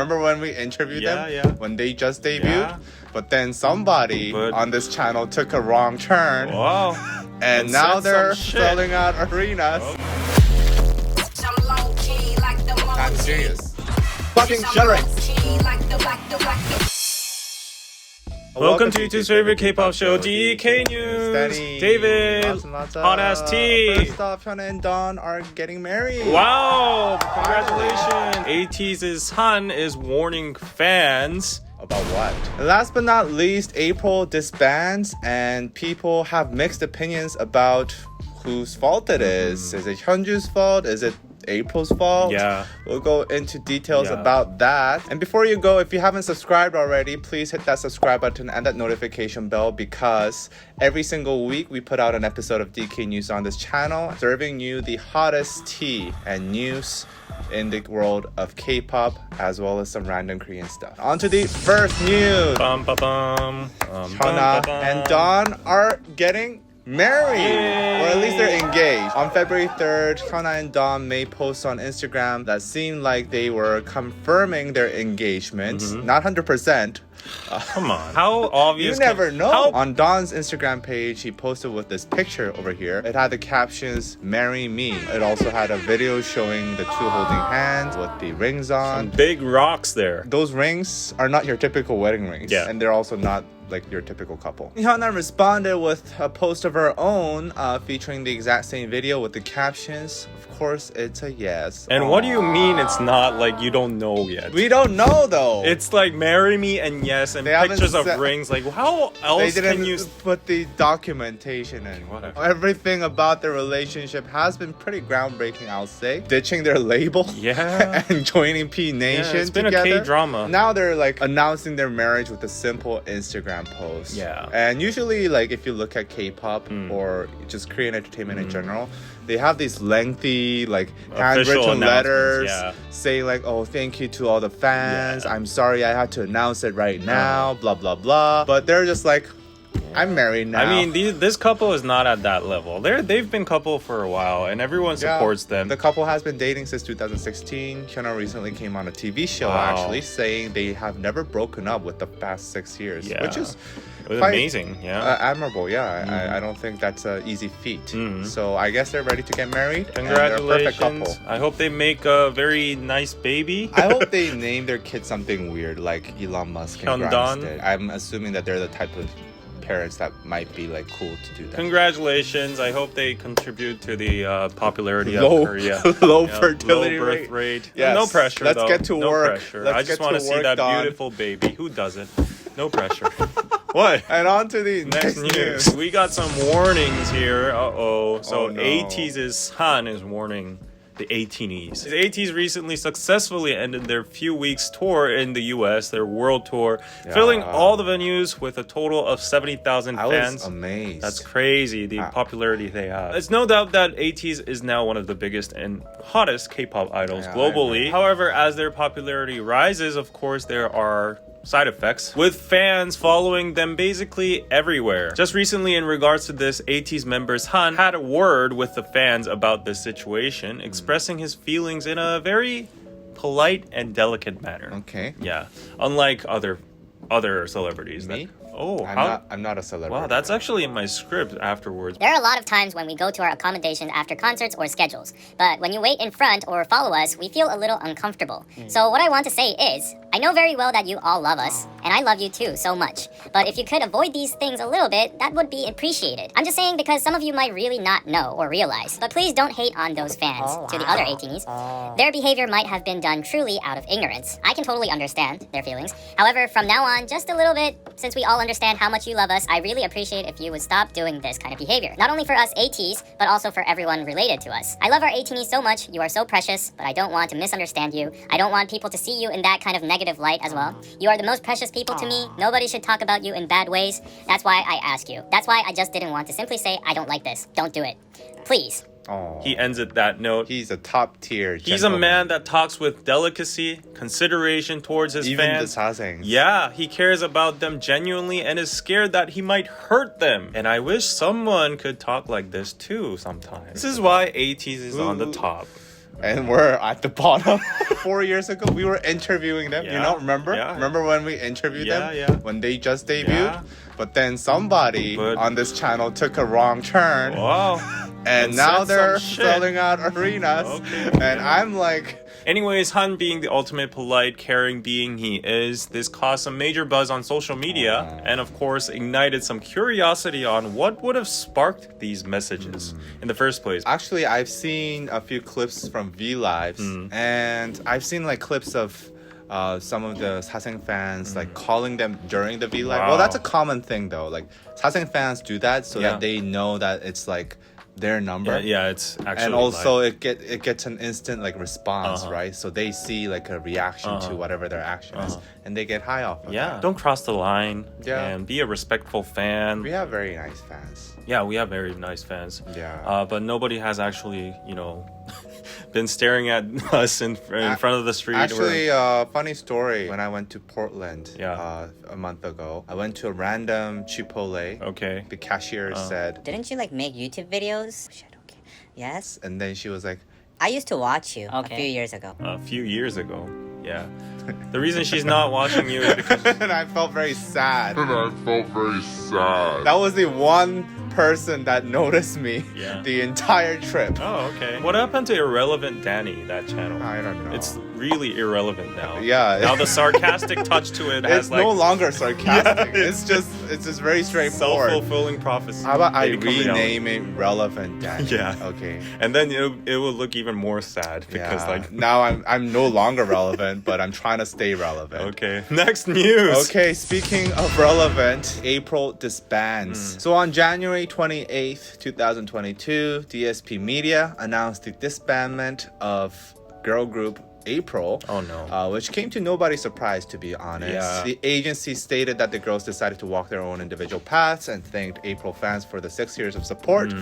Remember when we interviewed them? When they just debuted? Yeah. But then somebody on this channel took a wrong turn. Wow. And now they're selling out arenas. I'm serious. Fucking shuddering. Welcome to YouTube's favorite K-pop show, DK News. Steady. David, Lots of- hot ass tea. First off, Hyuna and Dawn are getting married. Wow, congratulations. ATEEZ's son is warning fans. About what? Last but not least, April disbands, and people have mixed opinions about whose fault it is. Is it Hyunjoo's fault? Is it April's fault? Yeah. We'll go into details about that. And before you go, if you haven't subscribed already, please hit that subscribe button and that notification bell, because every single week we put out an episode of DK News on this channel, serving you the hottest tea and news in the world of K-pop, as well as some random Korean stuff. On to the first news. Bum, ba, bum. Hyuna and Dawn are getting married, or at least they're engaged. On February 3rd, Hyuna and Dawn made posts on Instagram that seemed like they were confirming their engagement. Not 100%. Come on. How obvious? You never know. On Dawn's Instagram page, she posted with this picture over here. It had the captions, "Marry me." It also had a video showing the two holding hands with the rings on. Some big rocks there. Those rings are not your typical wedding rings. Yeah. And they're also not like your typical couple. Hyuna responded with a post of her own featuring the exact same video with the captions. Of course, it's a yes. And what do you mean it's not like you don't know yet? We don't know though. It's like marry me and yes, and They haven't pictures of said- rings. Like how else They didn't can you? put the documentation in. Whatever. Everything about their relationship has been pretty groundbreaking, I'll say. Ditching their label. Yeah. And joining P Nation It's been together. a K-drama. Now they're like announcing their marriage with a simple Instagram post. Yeah. And usually, like if you look at K-pop or just Korean entertainment in general, they have these lengthy like Official handwritten letters announcements, saying like, "Oh, thank you to all the fans. I'm sorry I had to announce it right now." Blah blah blah. But they're just like, "I'm married now." I mean, this couple is not at that level. They've been couple for a while, and everyone supports them. The couple has been dating since 2016. Hyuna recently came on a TV show actually saying they have never broken up with the past 6 years, which is It was quite, amazing. Yeah. admirable. Yeah, I don't think that's an easy feat. So I guess they're ready to get married. And they're a perfect Congratulations. couple. I hope they make a very nice baby. I hope they name their kid something weird like Elon Musk and Hyuna Grimes Dawn. did. I'm assuming that they're the type of parents that might be like cool to do that. Congratulations. I hope they contribute to the popularity Low- of Korea. low Yeah, fertility low birth rate. Yes. No pressure, Let's though. get to no work. Pressure. Let's I just get want to to see work, that Dawn. beautiful baby. Who doesn't? No pressure. What? And on to the Next news. We got some warnings here. So Oh, no. ATEEZ's son is warning the ATEEZ. ATEEZ recently successfully ended their few weeks tour in the US, their world tour, filling all the venues with a total of 70,000 I fans. was amazed. That's crazy, the popularity they have. It's no doubt that ATEEZ is now one of the biggest and hottest K-pop idols globally. However, as their popularity rises, of course, there are side effects, with fans following them basically everywhere. Just recently, in regards to this, ATEEZ members Han had a word with the fans about this situation, expressing his feelings in a very polite and delicate manner. Okay. Yeah, unlike other celebrities. Me? I'm not a celebrity. Wow, that's actually in my script afterwards. There are a lot of times when we go to our accommodation after concerts or schedules, but when you wait in front or follow us, we feel a little uncomfortable. So what I want to say is, I know very well that you all love us, and I love you too so much, but if you could avoid these things a little bit, that would be appreciated. I'm just saying because some of you might really not know or realize, but please don't hate on those fans, to the other ATEEZ. Their behavior might have been done truly out of ignorance. I can totally understand their feelings. However, from now on, just a little bit, since we all understand how much you love us, I really appreciate if you would stop doing this kind of behavior. Not only for us ATEEZ, but also for everyone related to us. I love our ATEEZ so much, you are so precious, but I don't want to misunderstand you. I don't want people to see you in that kind of negative light as well. You are the most precious people to me. Nobody should talk about you in bad ways. That's why I ask you. That's why I just didn't want to simply say, I don't like this. Don't do it. Please. Oh, He ends it that note. he's a top tier. He's a man that talks with delicacy, consideration towards his Even fans. the Sasaengs. Yeah, he cares about them genuinely and is scared that he might hurt them. And I wish someone could talk like this too sometimes. This is why ATEEZ is on the top. and we're at the bottom. 4 years ago, we were interviewing them. You Yeah. know, remember? Yeah. Remember when we interviewed them? Yeah. When they just debuted? Yeah. But then somebody on this channel took a wrong turn. Wow. And now said they're some shit. selling out arenas. Okay. And I'm like... Anyways, Han being the ultimate polite, caring being he is, this caused some major buzz on social media and of course ignited some curiosity on what would have sparked these messages in the first place. Actually, I've seen a few clips from V Lives and I've seen like clips of some of the Sasaeng fans like calling them during the V Live. Wow. Well, that's a common thing though. Like Sasaeng fans do that so Yeah. that they know that it's like their number. Yeah, it's actually And also live. it gets an instant like response, right? So they see like a reaction to whatever their action is and they get high off of that. Don't cross the line Yeah. and be a respectful fan. We have very nice fans. Yeah, we have very nice fans. Yeah. But nobody has actually, been staring at us in front of the street. Actually, funny story. When I went to Portland a month ago, I went to a random Chipotle. Okay. The cashier said, Didn't you like make YouTube videos? Shit, okay. Yes? and then she was like, I used to watch you a Okay. few years ago. A few years ago. Yeah. The reason she's not watching you is because and I felt very sad. That was the one person that noticed me Yeah. the entire trip. Oh, okay. What happened to Irrelevant Danny, that channel? I don't know. It's really irrelevant now. Yeah. Now the sarcastic touch to it has It's like no longer sarcastic. Yeah, it's just very straightforward. self-fulfilling prophecy. How about I They become reality. rename it Relevant Daddy? Yeah. Okay. And then it will look even more sad because like now I'm no longer relevant, but I'm trying to stay relevant. okay. Next news. Okay, speaking of relevant, April disbands. So on January 28th, 2022, DSP Media announced the disbandment of girl group April. Oh, no. Which came to nobody's surprise, to be honest. Yeah. The agency stated that the girls decided to walk their own individual paths and thanked April fans for the 6 years of support.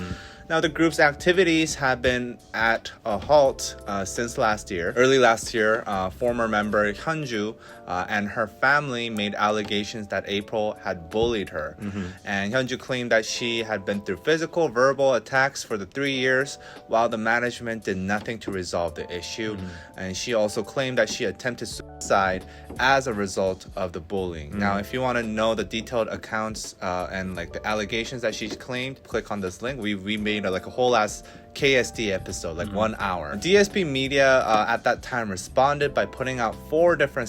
Now, the group's activities have been at a halt since last year. Early last year, former member Hyunjoo and her family made allegations that April had bullied her. And Hyunjoo claimed that she had been through physical, verbal attacks for the 3 years, while the management did nothing to resolve the issue. And she also claimed that she attempted suicide as a result of the bullying. Now, if you want to know the detailed accounts and like the allegations that she claimed, click on this link. We made like a whole ass KSD episode, like 1 hour. DSP Media at that time responded by putting out four separate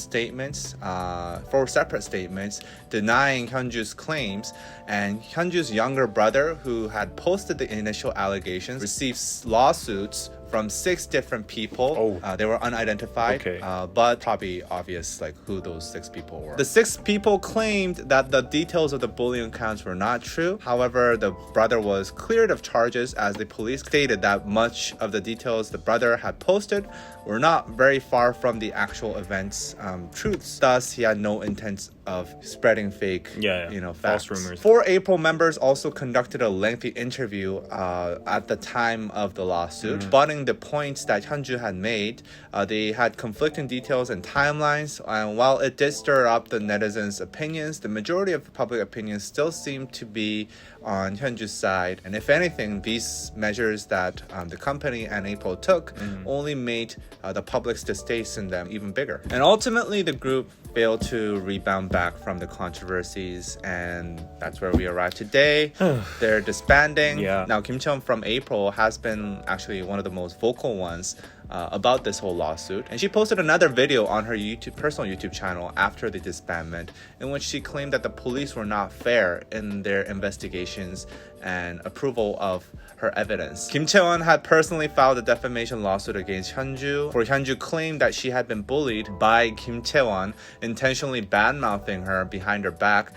statements denying Hyunjoo's claims. And Hyunjoo's younger brother, who had posted the initial allegations, received lawsuits from 6 different people. They were unidentified, Okay. but probably obvious like who those 6 people were. The 6 people claimed that the details of the bullying accounts were not true. However, the brother was cleared of charges as the police stated that much of the details the brother had posted were not very far from the actual events' truths. Thus, he had no intent of spreading fake, false facts. rumors. 4 April members also conducted a lengthy interview at the time of the lawsuit, rebutting the points that Hyunjoo had made. They had conflicting details and timelines, and while it did stir up the netizens' opinions, the majority of the public opinions still seemed to be on Hyunjoo's side. And if anything, these measures that the company and April took only made the public's distaste in them even bigger. And ultimately, the group failed to rebound back from the controversies, and that's where we arrive today. They're disbanding. Now, Kim Cheon from April has been actually one of the most vocal ones about this whole lawsuit, and she posted another video on her personal YouTube channel after the disbandment, in which she claimed that the police were not fair in their investigations and approval of her evidence. Kim Cheon had personally filed a defamation lawsuit against Hyunjoo, for Hyunjoo claimed that she had been bullied by Kim Cheon, intentionally bad-mouthing her behind her back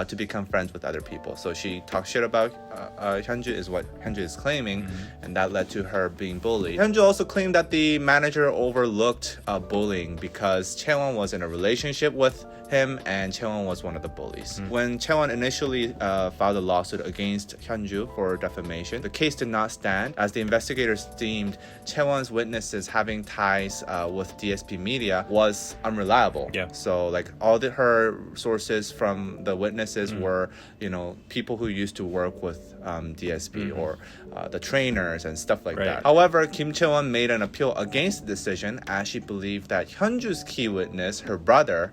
to become friends with other people. So she talked shit about Hyunjoo is what Hyunjoo is claiming, and that led to her being bullied. Hyunjoo also claimed that the manager overlooked bullying because Chaewon was in a relationship with him and Chaewon was one of the bullies. When Chaewon initially filed a lawsuit against Hyunjoo for defamation, the case did not stand as the investigators deemed Chaewon's witnesses having ties with DSP Media was unreliable. So like all her sources from the witnesses were, people who used to work with DSP or the trainers and stuff like Right. that. However, Kim Chae-won made an appeal against the decision as she believed that Hyunjoo's key witness, her brother,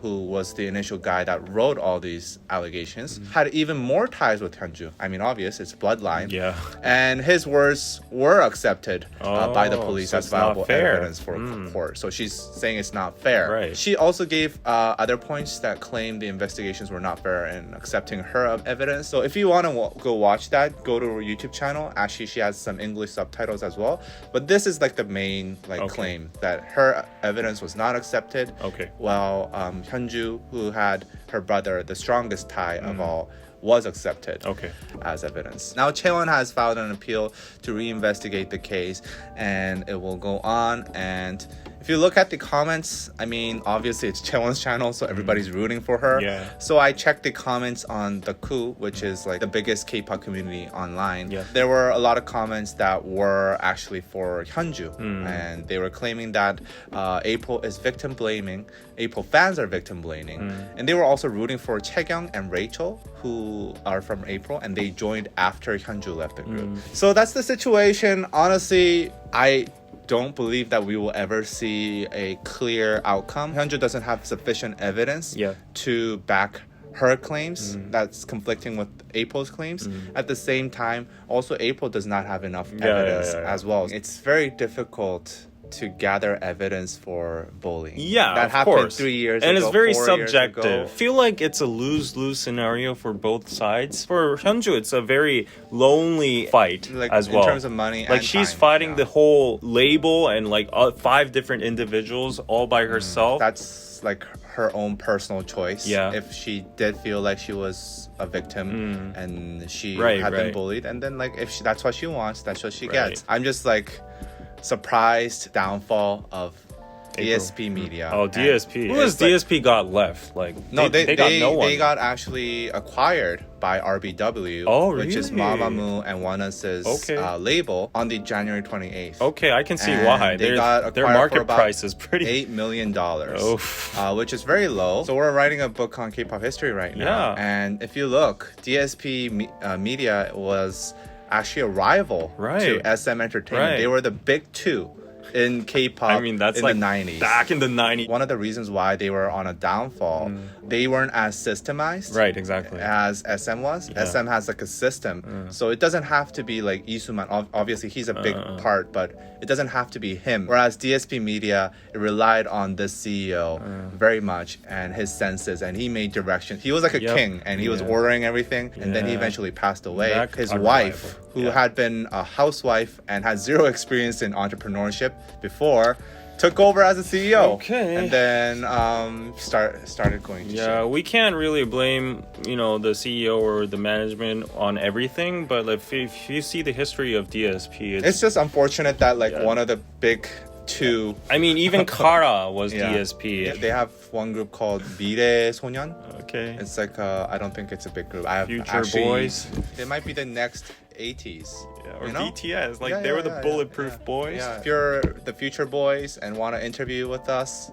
who was the initial guy that wrote all these allegations, had even more ties with Hyunjoo. I mean, obvious, it's bloodline. Yeah. And his words were accepted by the Oh, police so as it's not viable fair. evidence for court. So she's saying it's not fair. Right. She also gave other points that claimed the investigations were not fair in accepting her evidence. So if you want to go watch that, go to her YouTube channel. Actually, she has some English subtitles as well. But this is like the main claim that her evidence was not accepted. Okay. While Hyunjoo, who had her brother, the strongest tie of all, was accepted as evidence. Now, Chae-won has filed an appeal to reinvestigate the case, and it will go on. And if you look at the comments, I mean, obviously it's Chae-won's channel, so everybody's rooting for her. Yeah. So I checked the comments on the Coup, which is like the biggest K-pop community online. Yeah. There were a lot of comments that were actually for Hyunjoo, and they were claiming that April is victim blaming. April fans are victim blaming, and they were also rooting for Chae-kyung and Rachel, who are from April, and they joined after Hyunjoo left the group. So that's the situation. Honestly, I don't believe that we will ever see a clear outcome. Hyunjoo doesn't have sufficient evidence to back her claims that's conflicting with April's claims. At the same time, also April does not have enough evidence as well. It's very difficult to gather evidence for bullying. Yeah, that of happened course. 3 years and ago. it's very 4 years subjective. ago. Feel like it's a lose-lose scenario for both sides. For Hyunjoo, it's a very lonely fight Like, as in well. terms of money like and she's time, fighting the whole label and like 5 different individuals all by herself. That's like her own personal choice. Yeah. If she did feel like she was a victim and she Right, had been right. bullied, and then like if that's what she wants, that's what she Right. gets. I'm just like surprised downfall of DSP Media. Oh, And DSP. Who has it's like- DSP got left? Like No, they got no one. They got actually acquired by RBW, Oh, which is really? Mamamoo and Wanna's label on the January 28th. Okay, I can see And why. they Their got their acquired for market about price is pretty. $8 million, Oh. which is very low. So we're writing a book on K-pop history right now. Yeah. And if you look, DSP Media was actually a rival to Right. SM Entertainment. Right. They were the big two in K-pop I mean, that's in like the 90s. back in the 90s. One of the reasons why they were on a downfall, they weren't as systemized Right, exactly. as SM was. Yeah. SM has like a system, so it doesn't have to be like Isuman. Obviously, he's a big part, but it doesn't have to be him. Whereas DSP Media, it relied on this CEO very much and his senses, and he made direction. He was like a Yep. king, and he was Yeah. ordering everything, and then he Yeah. eventually passed away. That His unreliable. wife, who Yeah. had been a housewife and had zero experience in entrepreneurship before, took over as a CEO. Okay. And then started going to Yeah, shit. we can't really blame, the CEO or the management on everything, but if you see the history of DSP, It's just unfortunate that like Yeah. one of the big two. I mean, even Kara was Yeah. DSP. They have one group called 미래 소년. Okay. It's like I don't think it's a big group. I have Future actually, Boys. They might be the next ATEEZ. Yeah, or you know? BTS. Like, Yeah, they yeah, were the yeah, bulletproof yeah. boys. Yeah. If you're the Future Boys and want to interview with us,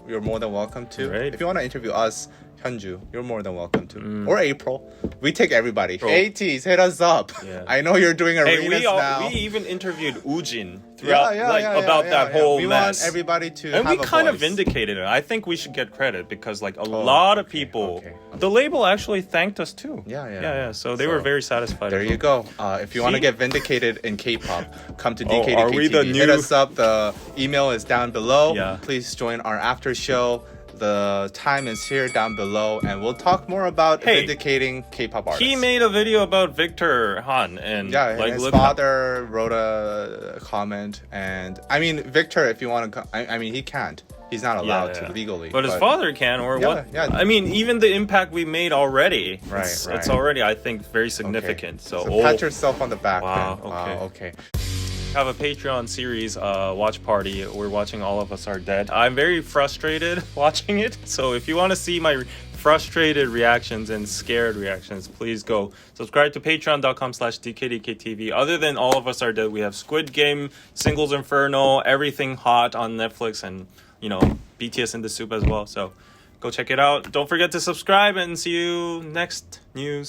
you're more than welcome to. Right. If you want to interview us, Hyunjoo, you're more than welcome to. Or April. We take everybody. Bro. ATEEZ, hit us up. Yeah. I know you're doing Hey, arenas now. we even interviewed Ujin throughout, about yeah, that yeah. whole We mess. want everybody to And have we a kind of voice. vindicated it. I think we should get credit because, like, a lot of people, okay. the label actually thanked us too. Yeah. So they were very satisfied. There as you well. go. If you want to See? get vindicated in K-pop, come to Oh, DKDKTV. are we the Hit new- us up. The email is down below. Yeah. Please join our after show. The time is here down below, and we'll talk more about Hey, vindicating K-pop artists. He made a video about Victor Han, and Yeah, like, his look father wrote a comment, and I mean, Victor, if you want to, I mean, he can't. He's not allowed to legally. But his father can, or Yeah, what? yeah. I mean, even the impact we made already, Right, it's right. already, I think, very significant. Okay. So, pat yourself on the back. Wow, then. okay. Wow, okay. have a Patreon series watch party. We're watching All of Us Are Dead. I'm very frustrated watching it, so if you want to see my frustrated reactions and scared reactions, please go subscribe to patreon.com/DKDKTV. Other than All of Us Are Dead, we have Squid Game, Singles Inferno, Everything Hot on Netflix, and BTS in the Soup as well. So go check it out. Don't forget to subscribe, and see you next news.